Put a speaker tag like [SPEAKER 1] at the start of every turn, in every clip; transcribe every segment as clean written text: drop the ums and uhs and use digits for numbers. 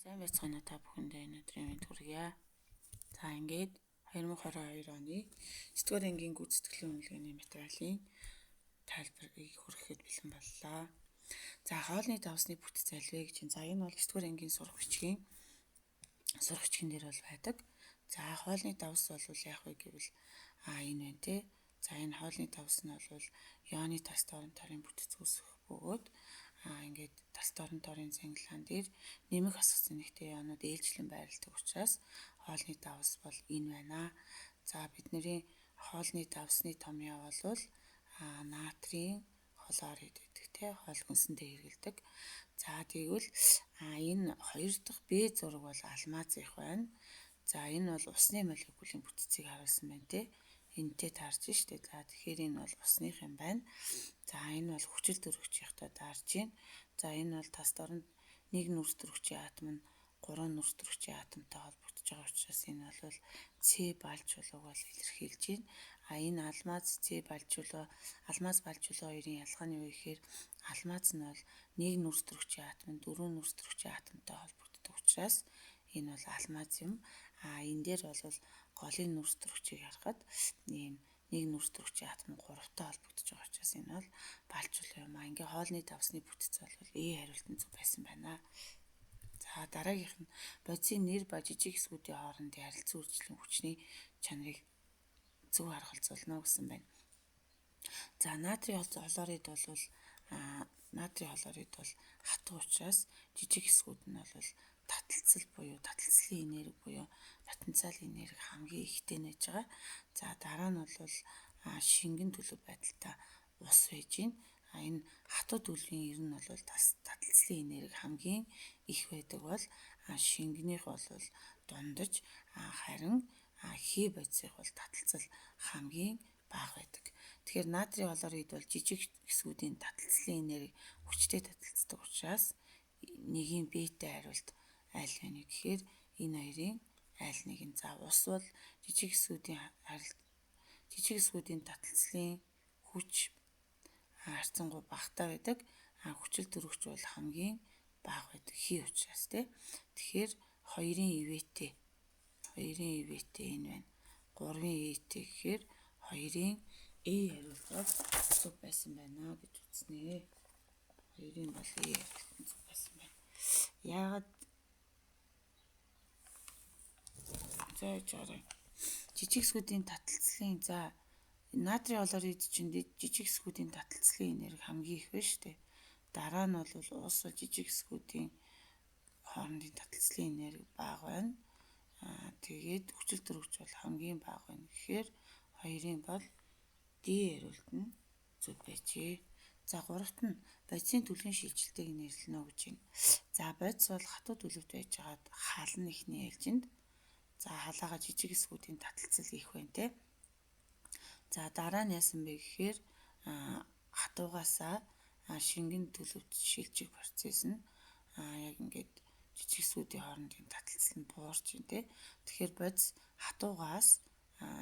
[SPEAKER 1] Сайн байцгаана та бүхэндээ өнөөдрийн мэнд хүргье. За ингээд 2022 оны 9-р ангийн гүйцэтгэлийн үнэлгээний материалын тайлбарыг хүрэхэд бэлэн боллоо. За хоолны давсны бүтэц альвэ гэж байна. За энэ бол 9-р ангийн сурах бичгийн дээр бол байдаг. За хоолны давс бол яах вэ гэвэл энэ байна те. За энэ хоолны давс нь бол ионы тас торонторын бүтэц үүсгэх бөгөөд ингээд тас торонторын цангилгаан дээр нэмэх асах зэнэгтэй ионууд ээлжлэн байрладаг учраас хоолны давс бол энэ байна. За бидний хоолны давсны томьёо бол натрийн хлорид гэдэг те хоол хүнсэндээ хэрэглэдэг. За тэгвэл энэ хоёр дахь Б зураг бол алмазих байна. За энэ бол усны молекулын бүтцийг харуулсан байна те. Энтэй таарч штэ. За тэгэхээр энэ бол усных юм байна. За энэ бол хүчил төрөгчийнхтэй таарч байна. За энэ бол тас дорнд нэг нүрс төрөгчийн атом нь 3 нүрс төрөгчийн атомтой холбогдож байгаа учраас энэ бол С балжуулууг бол илэрхийлж байна. Энэ алмаз балжуулуу хоёрын ялгаа нь юу гэхээр алмаз нь бол нэг нүрс төрөгчийн атом нь 4 нүрс төрөгчийн атомтой холбогддог учраас энэ бол алмаз юм. Энэ дээр бол голын нүрс төрөгчийг харахад ийм нэг нүрс төрөгчийн атом 3-тай холбогдож байгаа учраас энэ бол балжуулуу юм. Ингээ хоолны давсны бүтэц бол хариултын зөв байсан байна. За дараагийнх нь бодисын нэр ба жижиг хэсгүүдийн хоорондын харилцан үржилтийн хүчний чанарыг зөв харгалзуулна гэсэн байна. За натрийн хлорид бол хатуу учраас жижиг хэсгүүд нь бол таталцал буюу таталцлын энерги буюу потенциалын энерги хамгийн ихтэй нээж байгаа. За дараа нь бол шингэн төлөв байдалтай ус байж байна. Энэ хатуу төлөвийн ер нь бол таталцлын энерги хамгийн их байдаг бол шингэнийх бол дундаж харин хий бодисых бол таталцал хамгийн бага байдаг. Тэгэхээр натрийн хлорид бол жижиг хэсгүүдийн таталцлын энерги хүчтэй таталцдаг учраас нэгийн Б-тэй хариулт аль вэ гэхээр энэ хоёрын аль нэг нь. За ус бол жижиг хэсгүүдийн таталцлын хүч харьцангуй багатай байдаг. Хүчил төрөгч бол хамгийн бага байдаг хий учраас тий. Тэгэхээр 2-ын ИВ-тэй энэ байна. 3-ын ИТ гэхээр 2-ын хариулт бол зөв байсан байна гэж үзнэ. 2-ын бол хариулт зөв байсан байна. Яагаад жижиг хэсгүүдийн таталцлын натрийн хлорид чинь жижиг хэсгүүдийн таталцлын энерги хамгийн их байна шүү дээ. Дараа нь бол ус жижиг хэсгүүдийн хоорондын таталцлын энерги бага байна. Тэгээд хүчил төрөгч бол хамгийн бага байна гэхээр 2-ын бол D хариулт нь зөв байжээ. За 3-т нь бодисын түлхэн шилжилтийг нэрлэнэ гэж байна. За бодис бол хатуу төлөвт байж байгаад хална ихний ээлжинд. За халаага жижиг хэсгүүдийн таталцал их байна те. За дараа нь яасан бэ гэхээр хатуугаасаа шингэн төлөвт шилжих процесс нь яг ингээд жижиг хэсгүүдийн хоорондын таталцал нь буурч байна те. Тэгэхээр бодис хатуугаас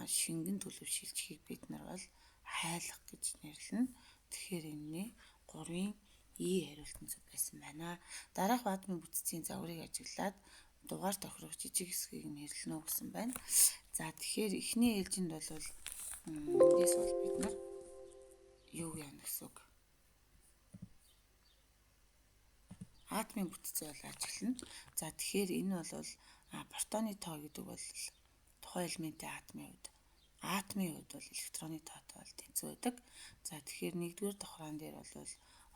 [SPEAKER 1] шингэн төлөв шилжихийг бид нар бол хайлах гэж нэрлэнэ. Тэгэхээр энэний 3-ын хариулт нь зөв байсан байна. Дараах ватмын бүтцийн загварыг ажиглаад дугаар тохирох жижиг хэсгийг нэрлэнэ гэсэн байна. За тэгэхээр эхний ээлжинд бол эндээс бол бид нар юу яана гэсэн үг. Атомын бүтцээ бол ажиглана. За тэгэхээр энэ бол протоны тоо гэдэг бол тухайн элементийн атомын хувьд бол электроны тоотой бол тэнцүү байдаг. За тэгэхээр 1-р давхраан дээр бол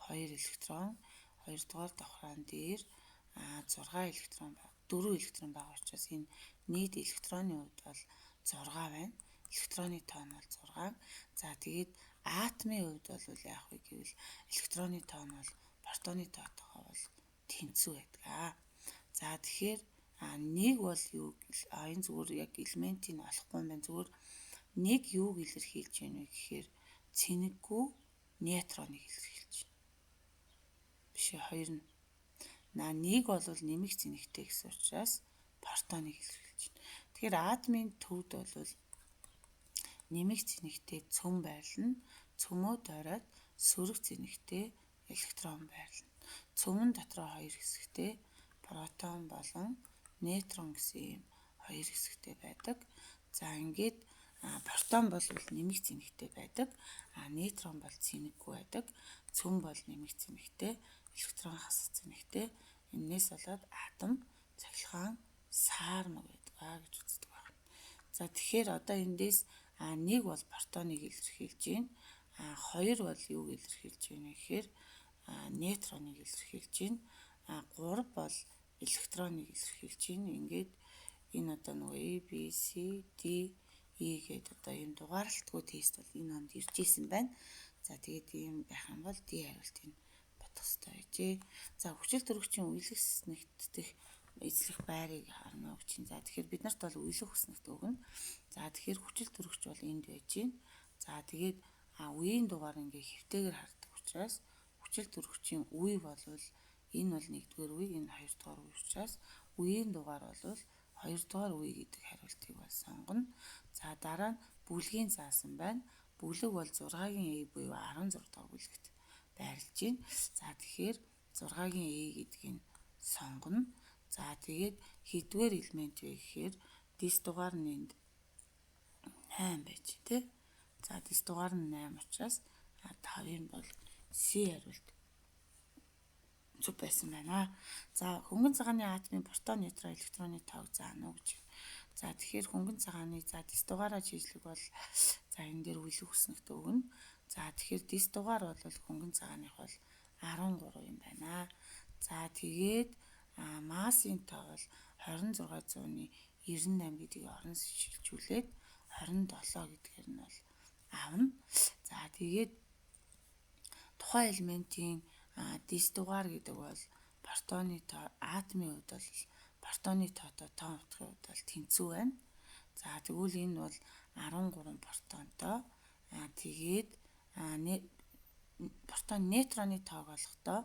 [SPEAKER 1] 2 электрон, 2-р давхраан дээр 6 электрон байна. 4 электрон байгаа учраас энэ нийт электроны хувьд бол 6 байна. Электроны тоо нь бол 6. За тэгээд атомын хувьд бол яах вэ гэвэл электроны тоо нь бол протоны тоотойгоо бол тэнцүү байдаг. За тэгэхээр нэг бол юу энэ зүгээр яг элементийг олохгүй юм байна. Зүгээр нэг юуг илэрхийлж байна вэ гэхээр цэнэггүй нейтроныг илэрхийлж байна. Биш ээ 2 нь. Нэг бол нэмэх цэнэгтэй гэсэн учраас протоныг илэрхийлж байна. Тэгэхээр атомын төвд бол нэмэх цэнэгтэй цөм байрлана. Цөмөө дойроод сөрөг цэнэгтэй электрон байрлана. Цөмөн дотроо 2 хэсэгтэй протон болон нейтрон гэсэн ийм хоёр хэсэгтэй байдаг. За ингээд протон бол нэмэг цэнэгтэй байдаг. Нейтрон бол цэнэггүй байдаг. Цөм бол нэмэг цэнэгтэй, электрон хасах цэнэгтэй. Энээс болоод атом цахилгаан саармаг байдаг гэж үздэг байна. За тэгэхээр одоо эндээс нэг бол протоныг илэрхийлж байна. Хоёр бол юуг илэрхийлж байна гэхээр нейтроныг илэрхийлж байна. 3 бол электроныг илэрхийлж байна. Ингээд энэ одоо нөгөө A, B, C, D, E гэдэг одоо ийм дугаарлалтгүй тест бол энэ онд ирж исэн байна. За тэгээд ийм байх юм бол D хариултыг бодох хэрэгтэй байжээ. За хүчил төрөгчийн үейлэх сүснэгдэх эзлэх байрыг харна гэж байна. За тэгэхээр бид нарт бол үейлэх хүснэгт өгнө. За тэгэхээр хүчил төрөгч бол энд байж байна. За тэгээд үеийн дугаар ингээ хэвтэйгээр хардаг учраас хүчил төрөгчийн үе болвол энэ бол 1-р үе, энэ 2-р үе учраас үеийн дугаар болвол 2-р үе гэдэг хариултыг бол сонгоно. За дараа нь бүлгийн заасан байна. Бүлэг бол 6-гийн A буюу 16-р бүлэгт байрлаж байна. За тэгэхээр 6-гийн A гэдгийг сонгоно. За тэгээд хэдвэр элемент вэ гэхээр дис дугаар нь энд 8 байж тий. За дис дугаар нь 8 учраас 5-ын бол C хариулт зүг байсан байна. За хөнгөн цагааны атомын протон, нейтрон, электроны тоог заана уу гэж. За тэгэхээр хөнгөн цагааны за дис дугаараа шийдлэг бол за энэ дээр үейлэх хүснэгт өгнө. За тэгэхээр дис дугаар бол хөнгөн цагааных бол 13 юм байна. За тэгээд массын тоо бол 2698 гэдгийг орон шилжүүлээд 27 гэдгээр нь бол авна. За тэгээд тухайн элементийн дис дугаар гэдэг бол протоны тоо атомын хувьд бол протоны тоотой тоо утгын хувьд бол тэнцүү байна. За тэгвэл энэ бол 13 протонтой. Тэгээд протон нейтроны тоог олохдоо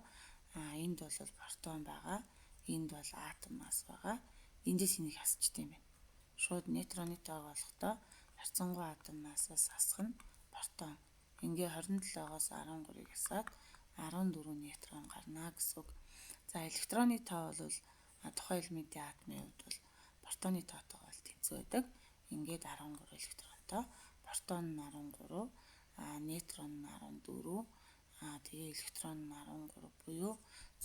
[SPEAKER 1] энд бол протон байгаа. Энд бол атом мас байгаа. Эндээс энийг хасчихдээ юм байна. Шууд нейтроны тоог олохдоо харьцангуй атом масаас хасах нь протон. Ингээ 27-оос 13-ыг хасаад 14 нейтрон гарна гэсэн үг. За электроны тоо бол тухайн элементийн атомын хувьд бол протоны тоотойгоо бол тэнцүү байдаг. Ингээд 13 электронтой, протон нь 13, нейтрон нь 14, тэгээ электрон нь 13 буюу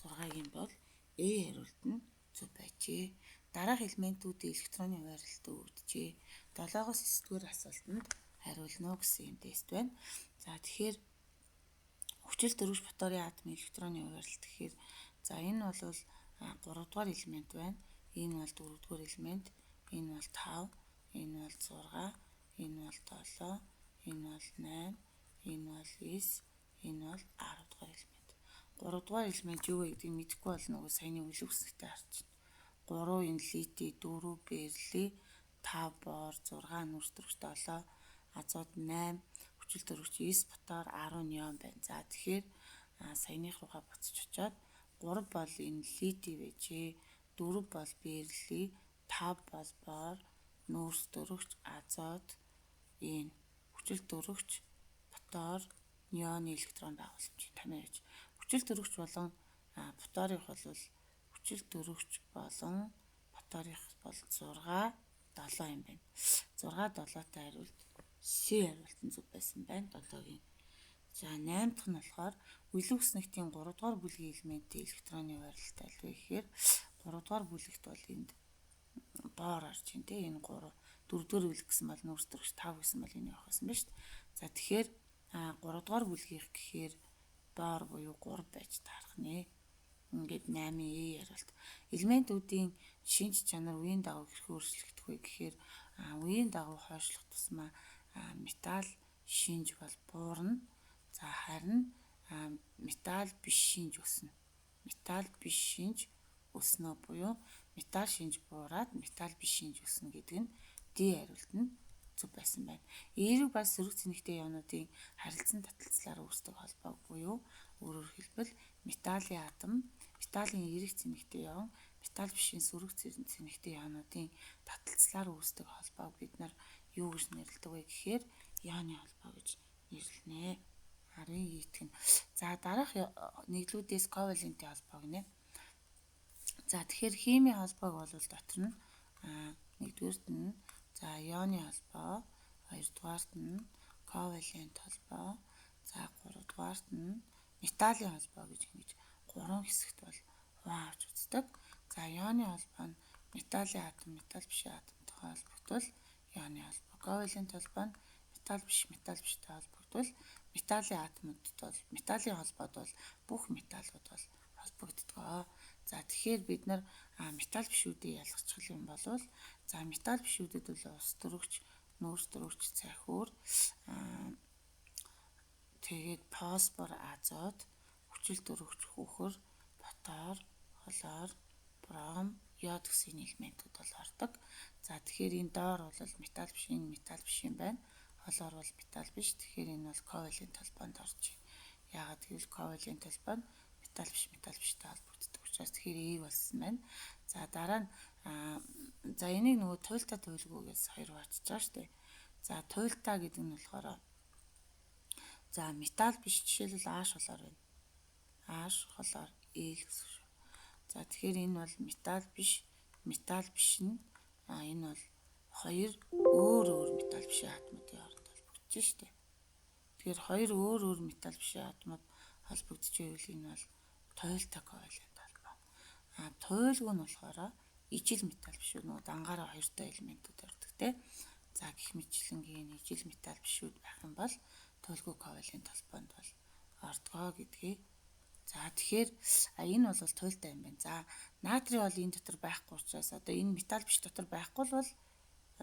[SPEAKER 1] 6-гийн бол A хариулт нь зөв байжээ. Дараах элементүүдийн электроны хуваарлалт өгөгдөжээ. 7-оос 9-р асуултанд хариулна гэсэн юм тест байна. За тэгэхээр хүчил төрөгч фотонын атомын электроны хуваарлалт гэхээр за энэ бол 3-р элемент байна. Энэ бол 4-р элемент, энэ бол 5, энэ бол 6, энэ бол 7, энэ бол 8, энэ бол 9, энэ бол 10-р элемент. 3-р элемент юу вэ гэдгийг мэдэхгүй бол нөгөө саяны үеийн хүснэгтээ харж байна. 3 энэ литий, 4 бериллий, 5 бор, 6 нүрс төрөгч 7, азот 8, хүчил төрөгч 9 фотор, 10 неон байна. За тэгэхээр саяных руугаа буцаж очиод 3 бол энэ литий байжээ, 4 бол бериллий, 5 бол бор, нүрс төрөгч азот, энэ хүчил төрөгч фотор, неоны электрон байгууламжийг таниаж. Хүчил төрөгч болон фоторих бол хүчил төрөгч болон фоторих бол 6, 7 юм байна. 6, 7-тай хариулт C хариулт нь зөв байсан байна. 7-гийн. За 8 дахь нь болохоор үеийн хүснэгтийн 3-р бүлгийн элементийн электроны хуваарлалт аль вэ гэхээр 3-р бүлэгт бол энд бор орж ин тэ энэ 3 4-р бүлэг гэсэн бол нүрс төрөгч 5 гэсэн бол энэ явах гэсэн ба шүү дээ. За тэгэхээр 3-р бүлгийнх гэхээр бор буюу 3 байж таарах нэ. Ингээд 8-ын A хариулт. Элементүүдийн шинж чанар үеийн дагуу хэрхэн өөрчлөгдөх вэ гэхээр үеийн дагуу хойшлох тусмаа металл шинж бол буурна. За харин металл биш шинж өснө. Металл биш шинж өснө буюу металл шинж буураад металл биш шинж өснө гэдэг нь D хариулт нь зөв байсан байна. Эерэг бас сөрөг цэнэгтэй ионуудын харилцан таталцлаар үүсдэг холбоог буюу өөрөөр хэлбэл металлын атом, металлын эерэг цэнэгтэй ион, металл бишийн сөрөг цэнэгтэй ионуудын таталцлаар үүсдэг холбоог бид нар юу гэж нэрлэдэг вэ гэхээр ионы холбоо гэж нэрлэнэ. Арын ийтгэн. За дараах нэглүүдээс ковалентийн холбоог нэ. За тэгэхээр химийн холбоог бол дотор нь нэгдүгээрт нь за ионы холбоо, хоёрдугаарт нь ковалент холбоо, за гуравдугаарт нь металлын холбоо гэж ингэж гурван хэсэгт бол хувааж үздэг. За ионы холбоо нь металлын атом, металл биш атомтой холбогдвол ионы холбоо. Ковалент холбоо нь металл биштэй холбогдвол металлын атомуудад бол металлын холбоод бол бүх металлууд бол холбогддог. За тэгэхээр бид нар металл бишүүдийг ялгачих юм бол за металл бишүүдэд бол ус дөрвөгч, нүүрс дөрвөгч, цахиур тэгээд фосфор, азот, хүчил дөрвөгч, хөхөр, фотор, хлор, бром, йод гэсэн элементүүд бол ордог. За тэгэхээр энэ доор бол металл биш, энэ металл биш юм байна. Хлор бол металл биш. Тэгэхээр энэ бол ковалент холбоонд орж байна. Яагаад гэвэл ковалент холбоо нь металл биштэй холбогддог учраас тэгэхээр ээг болсон байна. За дараа нь за энийг нөгөө туйлтаа туйлгүйгээс хоёр хуваачиж байгаа шүү дээ. За туйлтаа гэдэг нь болохоор за металл биш жишээлбэл H хлор байна. H хлор ээл гэсэн шүү. За тэгэхээр энэ бол металл биш нь энэ бол хоёр өөр металл бишийн атомуудын хооронд холбогдож шүү дээ. Тэгэхээр хоёр өөр металл бишийн атомууд холбогдож байвал энэ бол туйлтаа ковалент холбоо. Туйлгүй нь болохоор ижил металл бишүүд нөгөө дангаараа хоёртой элементүүд ордог те. За гэх мэтчлэнгийн ижил металл бишүүд байх юм бол туйлгүй ковалент холбоонд бол ордгоо гэдгийг. За тэгэхээр энэ бол туйлтаа юм байна. За натрий бол энэ дотор байхгүй учраас одоо энэ металл биш дотор байхгүй бол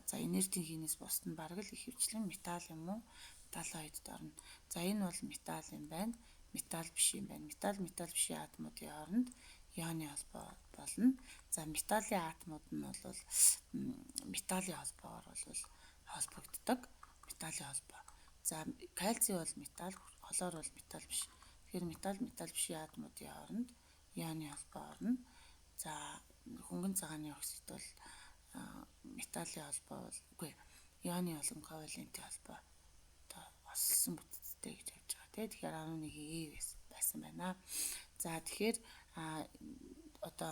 [SPEAKER 1] за энертийн хийнээс бусд нь бараг л ихэвчлэн металл юм уу? Металлоид орно. За энэ бол металл юм байна. Металл биш юм байна. Металл бишийн атомуудын хооронд ионы холбоо болно. За металлын атомууд нь бол металлын холбоогоор бол холбогддог. Металлын холбоо. За кальций бол металл, хлор бол металл биш. Тэгэхээр металл бишийн атомуудын хооронд ионы холбоо орно. За хөнгөн цагааны оксид бол металлын холбоо бол үгүй ионы болон ковалентийн холбоо одоо олсон бүтцтэй гэж явж байгаа тийм. Тэгэхээр 11 байсан байна. За тэгэхээр одоо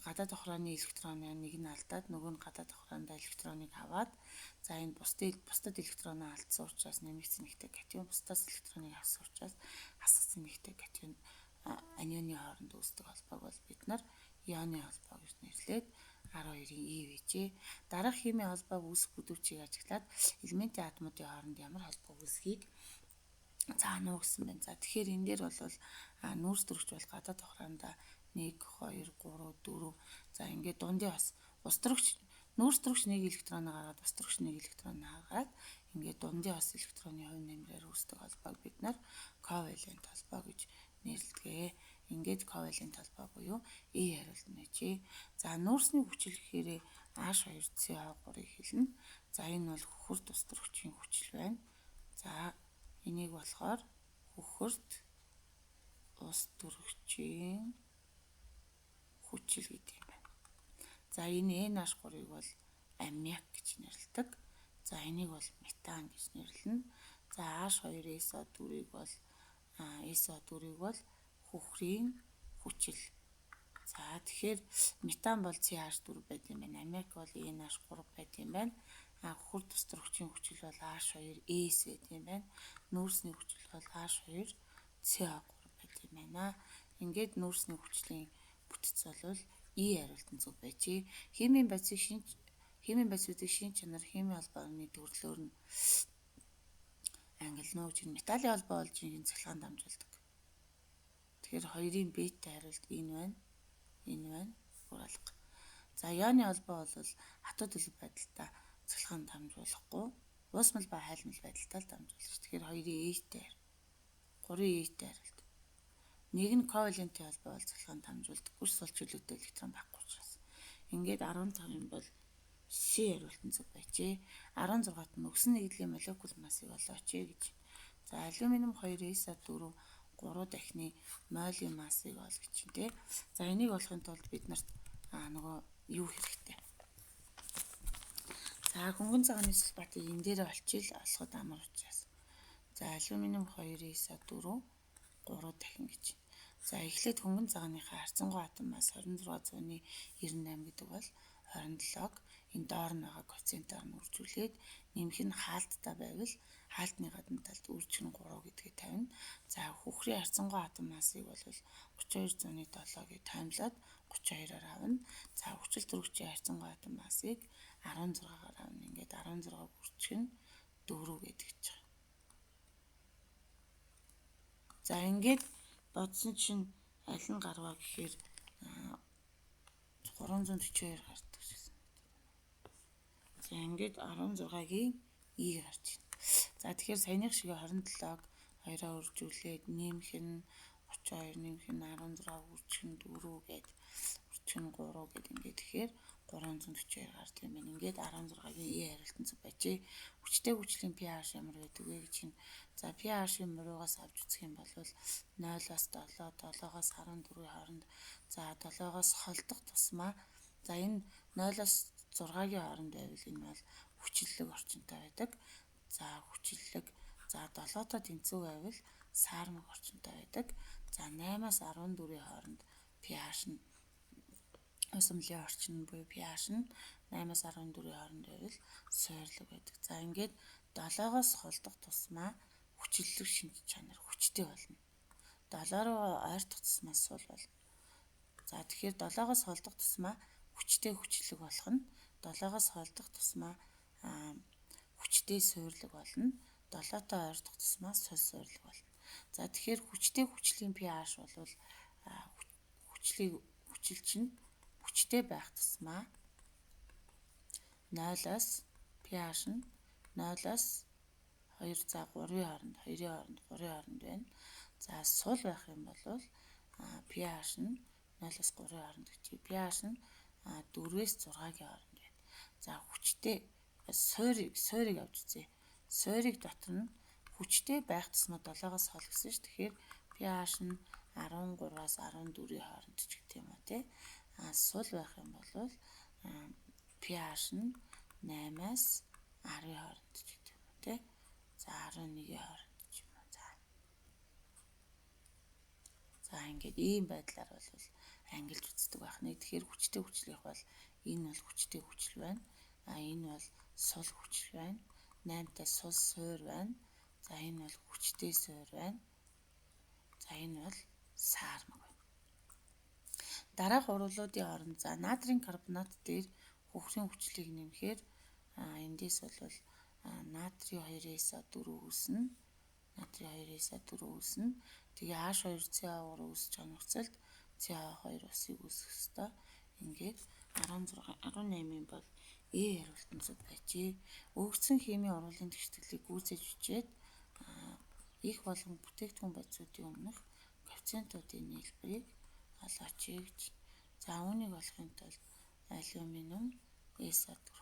[SPEAKER 1] гадаад давхрааны электроны нэг нь алдаад нөгөө нь гадаад давхраандаа электроныг аваад за энэ бусдад электроноо алдсан учраас нэмэгдсэн нэгтэй катион, бусдаас электроныг авсан учраас хасгсан нэгтэй катион анионы хооронд үүсдэг холбоог бол бид нар ионы холбоо гэж нэрлээд 12-ийн И байжээ. Дараах химийн холбоог үүсэх бүдүүчийг ажиглаад элементийн атомуудын хооронд ямар холбоо үүсхийг заана уу гэсэн байна. За тэгэхээр энэ дээр бол нүүрс дөрвч бол гадаад давхраандаа 1 2 3 4 за ингээд дундын бас ус дөрвч нүүрс дөрвч 1 электроноо гаргаад ус дөрвч 1 электроноо гаргаад ингээд дундын бас электроны хувь нэмрээр үүсдэг холбоог бид нар ковалент холбоо гэж нэрлэдэг. Ингээд ковалент холбоо буюу И хариулт нь нэжээ. За нүүрсний хүчил гэхээр H2CO3-ыг хэлнэ. За энэ бол хөхөрт ус дөрвчийн хүчил байна. За энийг болохоор хөхөрт ус дөрвчийн хүчил гэдэг юм байна. За энэ NH3-ыг бол аммиак гэж нэрлэдэг. За энийг бол метан гэж нэрлэнэ. За H2SO4-ыг бол хөхрийн хүчил. За тэгэхээр метан бол CH4 байт юм байна. Аммиак бол NH3 байт юм байна. Хөхөрт ус дөрвчийн хүчил бол H2S байт юм байна. Нүүрсний хүчил бол H2CO3 байт юм байна. Ингээд нүүрсний хүчлийн бүтц бол И хариултан зөв байжээ. Химийн бацуудыг шин чанар химийн холбооны төрлөөр нь ангилна гэж металлын холбоо болж энэ цахилгаан дамжуулдаг. Тэгэхээр хоёрын бета хариулт энэ байна. Энэ байна. Бүр алга. За ионы холбоо бол хатуу төлөв байдалтай цахилгаан дамжуулахгүй, уусмал ба хайлмал байдалтай л дамжуулж. Тэгэхээр хоёрын Этэй, 3-ын Этэй хариулт. Нэг нь ковалентийн холбоо бол цахилгаан дамжуулдаг. Бүрс бол чөлөөтэй электрон байхгүй учраас. Ингээд 15 бол С хариултан зөв байжээ. 16-т нь өгсөн нэгдлийн молекул массыг олооч гэж. За алюминиум 2S4 3 дахины молийн массыг ол гэж чинь тий. За энийг олохын тулд бид нарт нөгөө юу хэрэгтэй. За хөнгөн цагааны сульфатыг энэ дээрээ олчил олоход амар учраас. За алюминиум 2S4 3 дахин гэж. За эхлээд хөнгөн цагааныхаа харьцангуй атом масс 2698 гэдэг бол 27-г энэ доор нь байгаа коэффициентээр нь үржүүлээд нэмэх нь хаалттай байвал хаалтны гадна талд үржих нь 3 гэдгийг тавина. За хөхрийн харьцангуй атом массыг бол 32.7 гэж таймлаад 32-аар авна. За хүчил төрөгчийн харьцангуй атом массыг 16-гаар авна. Ингээд 16-г үржих нь 4 гэдэг ч байна. За ингээд бодсон чинь аль нь гарваа гэхээр 342 гардаг гэсэн. За ингээд 16-гийн E гарч байна. За тэгэхээр саяных шиг 27-г 2-аа үржүүлээд нэмэх нь 32 нэмэх нь 16 үржих нь 4 гээд үржих нь 3 гээд ингээд тэгэхээр 342 гардаг юм байна. Ингээд 16-гийн E харилцан байжээ. Хүчтэй хүчлийн pH ямар байдаг вэ гэж чинь. За pH-ийн мөрөөс авч үзэх юм бол 0-аас 7, 7-оос 14-ийн хооронд. За 7-оос холдох тусмаа за энэ 0-аас 6-гийн хооронд байвал энэ бол хүчиллэг орчинтой байдаг. За хүчиллэг за 7-той тэнцүү байвал саармаг орчинтой байдаг. За 8-аас 14-ийн хооронд pH нь усамлын орчин буюу pH нь 8-аас 14-ийн хооронд байвал суурлаг байдаг. За ингээд 7-оос холдох тусмаа хүчиллэг шинж чанар хүчтэй болно. 7 руу ойртох тусмаа сул болно. За тэгэхээр 7-оос холдох тусмаа хүчтэй хүчлэг болох нь 7-оос холдох тусмаа хүчтэй суурлаг болно. 7-той ойртох тусмаа сул суурлаг болно. За тэгэхээр хүчтэй хүчлийн pH бол хүчил чинь хүчтэй байх тусмаа 0-аас pH нь 0-аас 2 за 3-ийн хооронд 2-ийн хооронд 3-ийн хооронд байна. За сул байх юм бол pH нь 0-аас 3-ийн хооронд гэж pH нь 4-ээс 6-гийн хооронд байна. За хүчтэй суурийг авч үзье. Суурийг дотор нь хүчтэй байх тусмаа 7-оос хол гэсэн ш. Тэгэхээр pH нь 13-аас 14-ийн хооронд ч гэх юм уу те. Сул байх юм бол pH нь 8-аас 10-ийн хооронд ч гэх юм уу те. За 11-ийн хооронд ч юм уу. За ингээд ийм байдлаар бол ангилж үздэг байх нэ. Тэгэхээр хүчтэй хүчлийнх бол энэ бол хүчтэй хүчил байна. Энэ бол сул хүчил байна. 8-тай сул суур байна. За энэ бол хүчтэй суур байна. За энэ бол саармаг байна. Дараах урвалуудын оронд за натрийн карбонат дээр хөхрийн хүчлийг нэмэхээр эндээс бол натрий 2-4 үүснэ. Натрий 2-4 үүснэ. Тэгээ H2CO3 үүсэж байгаа нөхцөлд CO2 усыг үүсгэх ёстой. Ингээд 18-ын бол E хариултан байжээ. Өгөгдсөн химийн урвалын тэгшлэлийг гүйцээж бичээд их болгон бүтээгдэхүүн бодисуудын өмнөх коэффициентуудын нийлбэрийг олооч гэж. За үүнийг олохын тулд алюминиум SO4.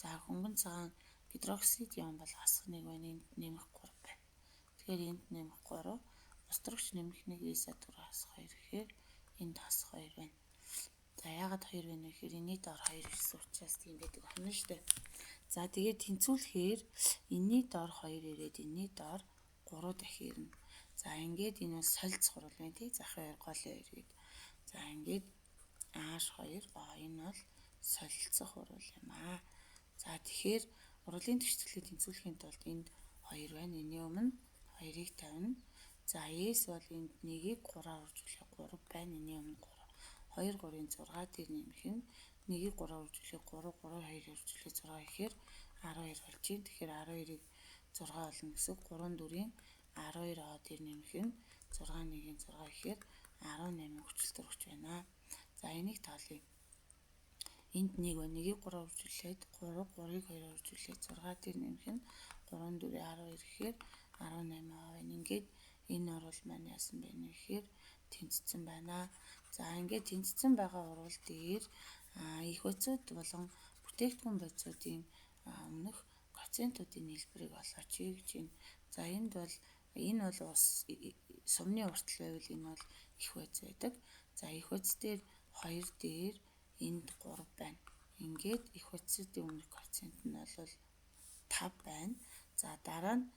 [SPEAKER 1] За хөнгөн цагаан гидроксид ион бол хасах 1 байна. Энд нэмэх 3 байна. Тэгэхээр энд нэмэх 3, устөрөгч нэмэх 1 SO4 хасах 2 гэхээр энд хасах 2 байна. За яагаад 2 байна вэ гэхээр энэний доор 2 гэсэн учраас тийм байдаг байна шүү дээ. За тэгээд тэнцвүүлэхээр энэний доор 2 ирээд энэний доор 3 дахин ирнэ. За ингээд энэ бол солилцох хурал байна тий. Захын 2 голын 2 гээд. За ингээд H2 энэ бол солилцох хурал юм аа. За тэгэхээр урвалын тэгшлэлийг тэнцвүүлэхийн тулд энд 2 байна. Энэний өмнө 2-ыг тавина. За S бол энд 1-ийг 3-аар үржүүлэх 3 байна. Энэний өмнө 3. 2 3-ын 6 дээр нэмэх нь 1-ийг 3-аар үржүүлэх 3 3 2-ыг үржүүлэх 6 гэхээр 12 болж байна. Тэгэхээр 12-ыг 6 болно гэсэн 3 4-ийн 12 аваад дээр нэмэх нь 6 1-ийн 6 гэхээр 18 хүчил төрөгч байна. За энийг тоолъё. Энд 1 байна. 1-ийг 3 үржүүлээд 3 3-ыг 2-оор үржүүлээд 6 дээр нэмэх нь 3 4 12 гэхээр 18 байна. Ингээд энэ урвал маань яасан бэ гэхээр тэнцсэн байна. За ингээд тэнцсэн байгаа урвал дээр их бодисууд болон бүтээгдэхүүн бодисуудын өмнөх коэффициентуудын нийлбэрийг олооч гэж байна. За энэ бол сумны уртал байвал энэ бол их бодис байдаг. За их бодис дээр 2 дээр энд 3 байна. Ингээд их бодисуудын өмнөх коэффициент нь бол 5 байна. За дараа нь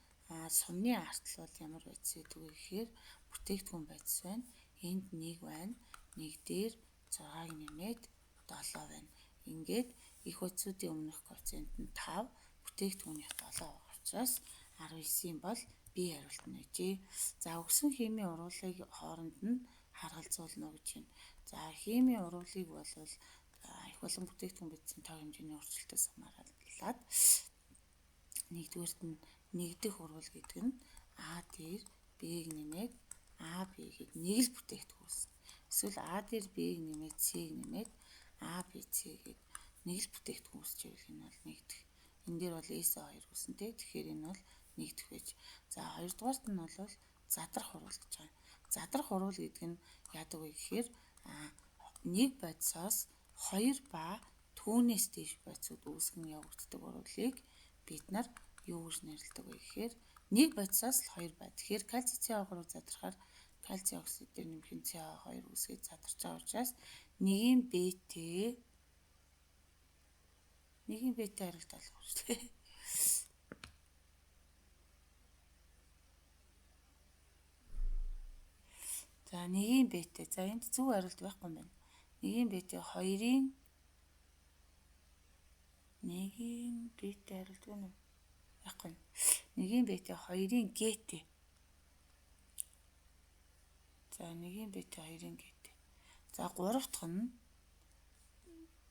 [SPEAKER 1] сумны арт бол ямар байдс вэ гэхээр бүтээгдэхүүн байдс байна. Энд 1 байна. 1 дээр 6-ыг нэмээд 7 байна. Ингээд их бодисуудын өмнөх коэффициент нь 5, бүтээгдэхүүнийх 7 байгаа учраас 19-ийн бол B хариулт нь гэжээ. За өгсөн химийн урвалыг хооронд нь харгалзуулна гэж байна. За химийн урвалыг бол их болон бүтээгдэхүүн бичсэн тоо хэмжээний өөрчлөлтөөс хамаараллаад нэгдүгээрт нь нэгдэх урвал гэдэг нь А дээр Б-г нэмээд А, Б-г нэг л бүтээгдэхүүн үүснэ. Эсвэл А дээр Б-г нэмээд С-г нэмээд А, Б, С гээд нэг л бүтээгдэхүүн үүсч байвал энэ бол нэгдэх. Энэ дээр бол S2 үүсэнтэй. Тэгэхээр энэ бол нэгдэх байж. За хоёрдугаарт нь бол задрах урвал гэж байгаа. Задрах урвал гэдэг нь яадаг вэ гэхээр нэг бодисоос 2 ба түүнээс дээш бодисууд үүсгэн явагддаг урвалыг бид нар юу гэж нэрлэдэг вэ гэхээр нэг бодисоос л 2 ба. Тэгэхээр кальци CO3 задрахаар кальци оксид дээр нэмэх CO2 үүсгээд задарч байгаа учраас нэгийн Б-тэй хариулт алга шүү дээ. За нэгийн Б-тэй. За энд зөв хариулт байхгүй юм байна. Нэгийн Б-тэй 2-ын нэгийн Б-тэй хариулт байна уу? Байхгүй. Нэгийн Б-тэй 2-ын Г-тэй. За нэгийн Б-тэй 2-ын Г-тэй. За 3 дахь нь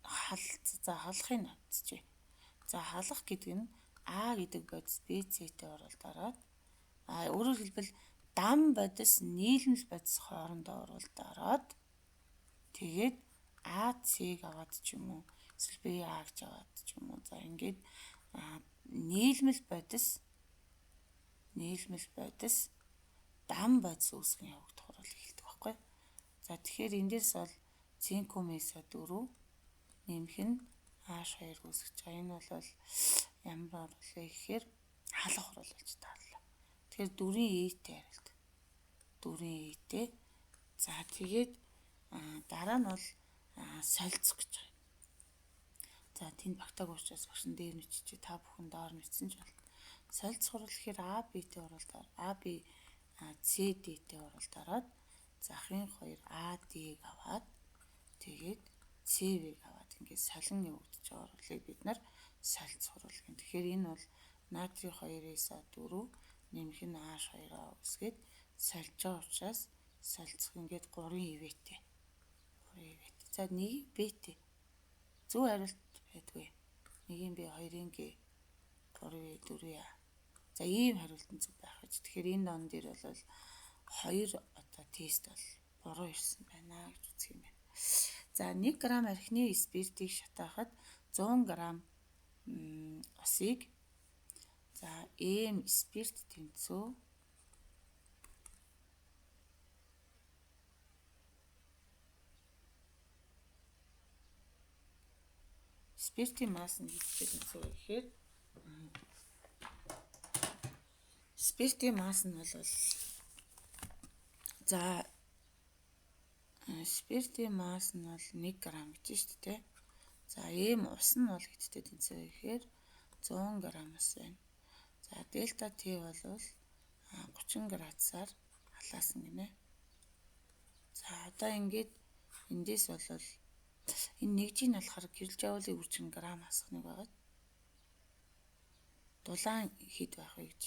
[SPEAKER 1] халахыг авчижээ. За халах гэдэг нь А гэдэг бодис Б, С-тэй оролт ороод өөрөөр хэлбэл дам бодис нийлмэл бодис хоорондоо оролт ороод тэгээд А, С-г аваад ч юм уу эсвэл Б, А гэж аваад ч юм уу. За ингээд нийлмэл бодис дам бодис үүсгэн явагдах урвал эхэлдэг байхгүй. За тэгэхээр эндээс бол цинкумеса 4 нэмэх нь H2 үүсгэж байгаа. Энэ бол ямар урвал вэ гэхээр халах урвал болж таарлаа. Тэгэхээр 4-ийн E-тэй хариулт. 4-ийн E-тэй. За тэгээд дараа нь бол солилцох гэж байгаа. За тэнд багтааг уучраас багш нь дээр нүчиж та бүхэн доор нүцсэн ч болно. Солилцох урвал гэхээр А, Б-тэй урвалд А, Б, С, Д-тэй урвалд ороод захын 2 А, Д-г аваад тэгээд С-г аваад ингээд солон явагдаж байгаа урвалыг бид нар солилцох урвал гэнэ. Тэгэхээр энэ бол натрий 2-4 нэмэх нь H2-аа үсгээд сольж байгаа учраас солилцох ингээд 3-ын ивэтэй. 3-ын ивэтэй. За 1-ийн Б-тэй. Зөв хариулт байдгүй. 1-ийн Б 2-ын Г 3-ийн 4-ийн А. За ийм хариулт нь зөв байх гэж. Тэгэхээр энэ дон дээр бол 2 одоо тест бол буруу ирсэн байна гэж үзэх юм байна. За 1 г архины спиртийг шатаахад 100 г усыг за М спирт тэнцүү спиртийн масс нь хэдтэй тэнцүү гэхээр спиртийн масс нь бол за спиртийн масс нь бол 1 г гэж шүү дээ. За М ус нь бол хэдтэй тэнцүү гэхээр 100 г ус байна. За дельта Т бол 30 градусаар халаасан гинэ. За одоо ингээд эндээс бол энэ нэгжийг нь болохоор киложоулын үржин грамм хасах нэг байгаа. Дулаан хэд байх вэ гэж.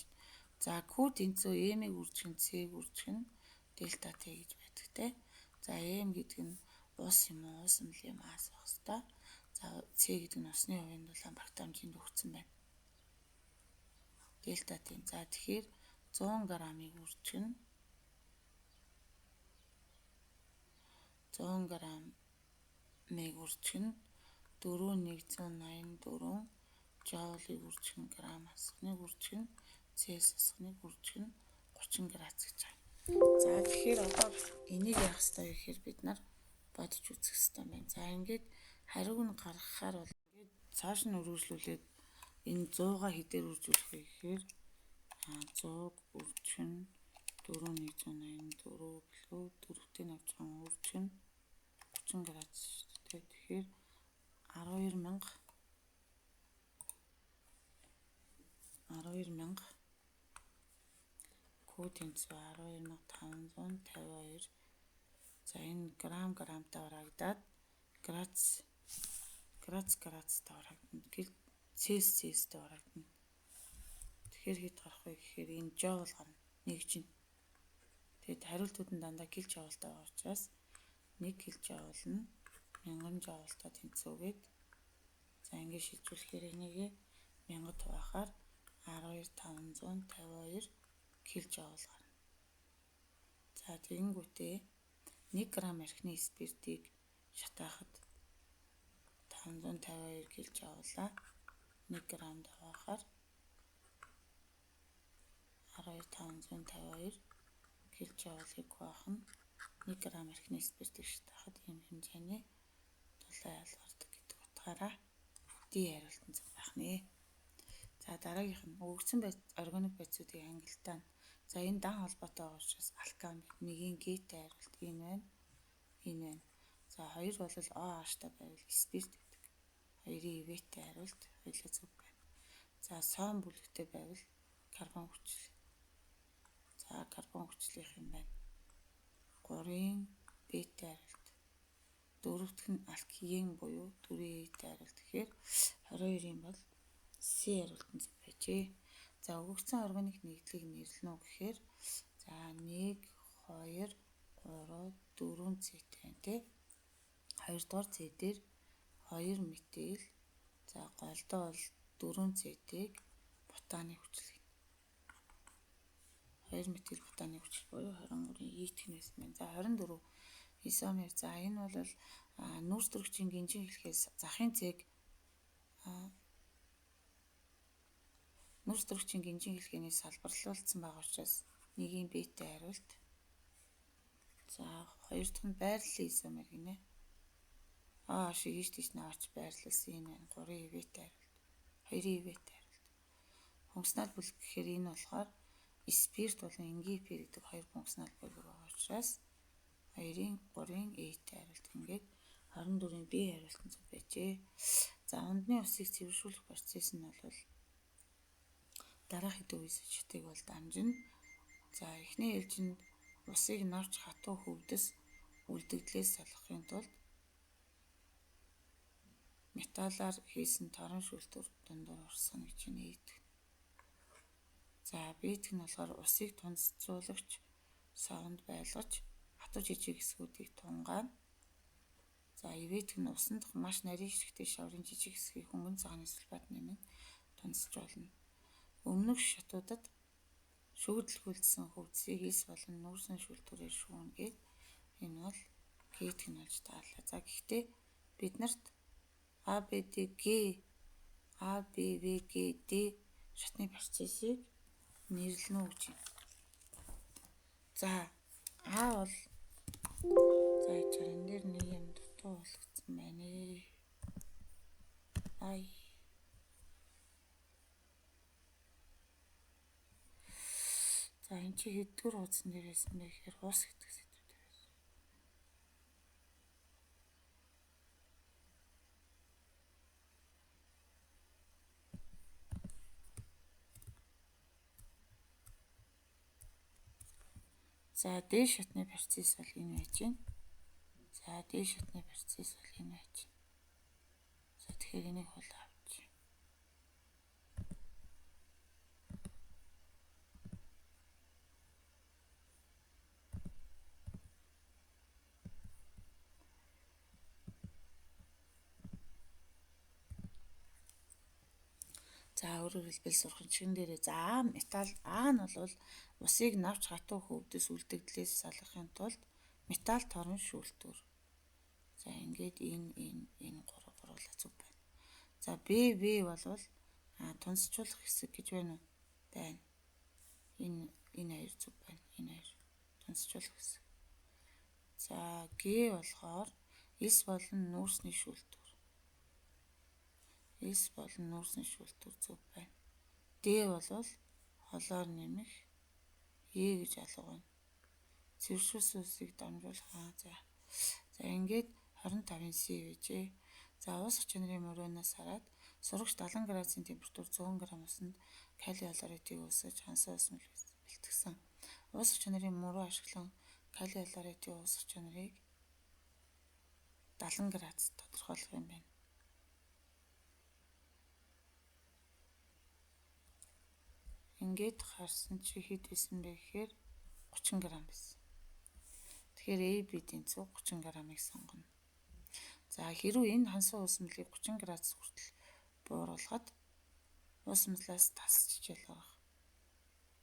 [SPEAKER 1] За Q тэнцүү М-ийг үржих нь С-ийг үржих нь дельта Т гэж байдаг те. За М гэдэг нь ус юм уу? Ус эмнэлгийн масс байх хэвээр. За С гэдэг нь усны хувийн дулаан багтаамжинд өгсөн байна. Дельта Т. За тэгэхээр 100 г-ыг үржих нь 100 г-ыг үржих нь 4184 жоулыг үржих нь грамм хасахныг үржих нь С хасахныг үржих нь 30 градус гэж байна. За тэгэхээр одоо энийг яах ёстой вэ гэхээр бид нар бодож үзэх ёстой байна. За ингээд хариуг нь гаргахаар бол ингээд цааш нь өргөжлүүлээд энэ 100-га хэдээр үржүүлэх вэ гэхээр 100-г үржих нь 4184 гэлөө 4-тэй навчхан үржих нь 30 градус шүү дээ. Тэгэхээр 12000 хүү тэнцвэр 12,552. За энэ грамтаа барагдаад градустай барагдана. Цельсиустай барагдана. Тэгэхээр хэд гарах вэ гэхээр энэ жоул гарна. Нэг чинь. Тэгэд хариултууд нь дандаа килжоултай байгаа учраас 1 килжоул нь 1000 жоултай тэнцвүүгээд за ингээд шилжүүлэхээр энийг 1000 хуваахаар 12,552 килжоул гарна. За тэгэнгүүтээ 1 грамм архины спиртийг шатаахад 552 килжоулаа 1 граммд хуваахаар 12,552 килжоулыг хуваах нь 1 грамм архины спиртийг шатаахад ийм хэмжээний дулаан ял гардаг гэдэг утгаараа D хариултан зөв байх нэ. За дараагийнх нь өгөгдсөн органик байцуудыг ангилтаа. За энэ дан холбоотой байгаа учраас алкан байна. Нэгийн Г-тэй хариулт энэ байна. Энэ байна. За хоёр бол OH-тай байвал спирт гэдэг. Хоёрын ивэтэй хариулт хоёулаа зөв байна. За сом бүлэгтэй байвал карбон хүчил. За карбон хүчлийнх юм байна. 3-ын Б-тэй хариулт. Дөрөвдөх нь алкиен буюу 4-ийн E-тэй хариулт. Тэгэхээр 22-ын бол С хариултан зөв байжээ. За өгөгдсөн органик нэгдлийг нэрлэнэ үү гэхээр за 1 2 3 4 С-тэй байна тий. 2 дугаар С дээр 2 метил. За голдоо бол 4 С-ийг бутаны хүчил. 2 метил бутаны хүчил буюу 23-ийн E тэгнээс байна. За 24 изомер. За энэ бол нүүрс төрөгчийн гинжин хэлхээс захын цэг нүүрс төрөгчийн гинжин хэлхээний салбарлуулсан байгаа учраас 1-ийн Б-тэй хариулт. За хоёр дахь нь байрлалын изомер гинэ. Шиг ийш тийш наваач байрлалсан энэ байна. 3-ийн ивэтэй хариулт. 2-ийн ивэтэй хариулт. Функционал бүлэг гэхээр энэ болохоор спирт болон энгийн эпир гэдэг хоёр функционал бүлэг байгаа учраас 2-ийн 3-ийн Э-тэй хариулт. Ингээд 24-ийн Б хариултан зөв байжээ. За ундны усыг цэвэршүүлэх процесс нь бол дараах хэдэн үе шатыг бол дамжина. За эхний ээлжинд усыг навч хатуу хөвдөс үлдэгдлээс салгахын тулд металлаар хийсэн торон шүүлтүр дундуур орсон гэж нээдэг. За Б-т нь болохоор усыг тунцруулагч савнд байлгаж хатуу жижиг хэсгүүдийг тунгаана. За ивэт нь усанд маш нарийн ширхтэй шаврын жижиг хэсгийг хөнгөн цагааны сульфат нэмэн тунцруулна. Өмнөх шатуудад шүүдэглүүлсэн хөвдсийг эс болон нүүрсэн шүүлтүүрээр шүүнгээд энэ бол Г-т нь болж таарлаа. За гэхдээ бид нарт ABVGD шатны процессыг нэрлэнэ гэж байна. За А бол за энэ дээр нэг юм дутуу болгоцсон байна. За энэ чи хэдгээр хуудсан дээр байсан бэ гэхээр ус гэдэг сэдвүүд байсан. За Д шатны процесс бол энэ байж байна. За Д шатны процесс бол энэ байж байна. За тэгэхээр энийг хол авч. За өөрөөр хэлбэл сурхамжчин дээрээ за металл А нь бол усыг навч хатуу хөвдөс үлдэгдлээс салгахын тулд металл торон шүүлтүүр. За ингээд энэ гуруула зүг байна. За Б бол тунцчлах хэсэг гэж байна уу? Байна. Энэ хоёр зүг байна. Энэ хоёр тунцчлах хэсэг. За Г болохоор эс болон нүүрсний шүүлтүүр. Эс болон нүүрсэн шүүлтүүр зөв байна. Д бол холоор нэмэх Е гэж алга байна. Цэвэршүүлсэн усыг дамжуулах. За ингээд 25-ын С байжээ. За ус чанарын мөрөөнөөс хараад сурагч 70 градусын температур 100 г усанд калий хлоридыг өсөж хансан ус бэлтгэсэн. Уусах чанарын мөрөө ашиглан калий хлоридын уусах чанарыг 70 градус тодорхойлох юм байна. Ингээд харсан чи хэд байсан бэ гэхээр 30 г байсан. Тэгэхээр AB тэнцүү 30 г-ыг сонгоно. За хэрвээ энэ хансан уусмлыг 30 градус хүртэл бууруулахад уусмлаас тасчж ялгарах.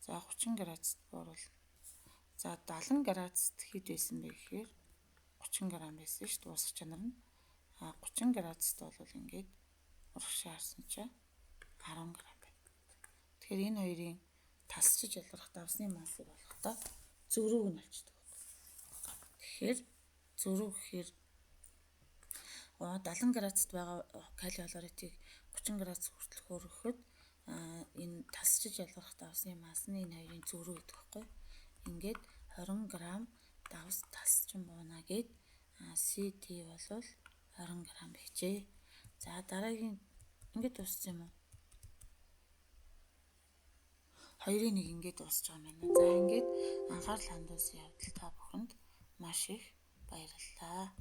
[SPEAKER 1] За 30 градуст бууруулна. За 70 градуст хэд байсан бэ гэхээр 30 г байсан шүү дээ уусах чанар нь. 30 градуст бол ингээд урагшаа харсан чинь 10 г байна. Тэгэхээр энэ хоёрын тасчж ялгарах давсны массыг олохдоо зөрүүг нь олчдаг. Тэгэхээр зөрүү гэхээр 70 градуст байгаа калий хлоридыг 30 градус хүртэл хөргөхөд энэ тасчж ялгарх давсны масс нь энэ хоёрын зөрүү гэдэг байхгүй. Ингээд 20 г давс тасчин бууна гэд CD бол 20 г байжээ. За дараагийн ингээд дууссан юм уу? Хоёрын нэг ингээд дуусч байгаа юм байна. За ингээд анхаарал хандуулсан явдал та бүхэнд маш их баярлалаа.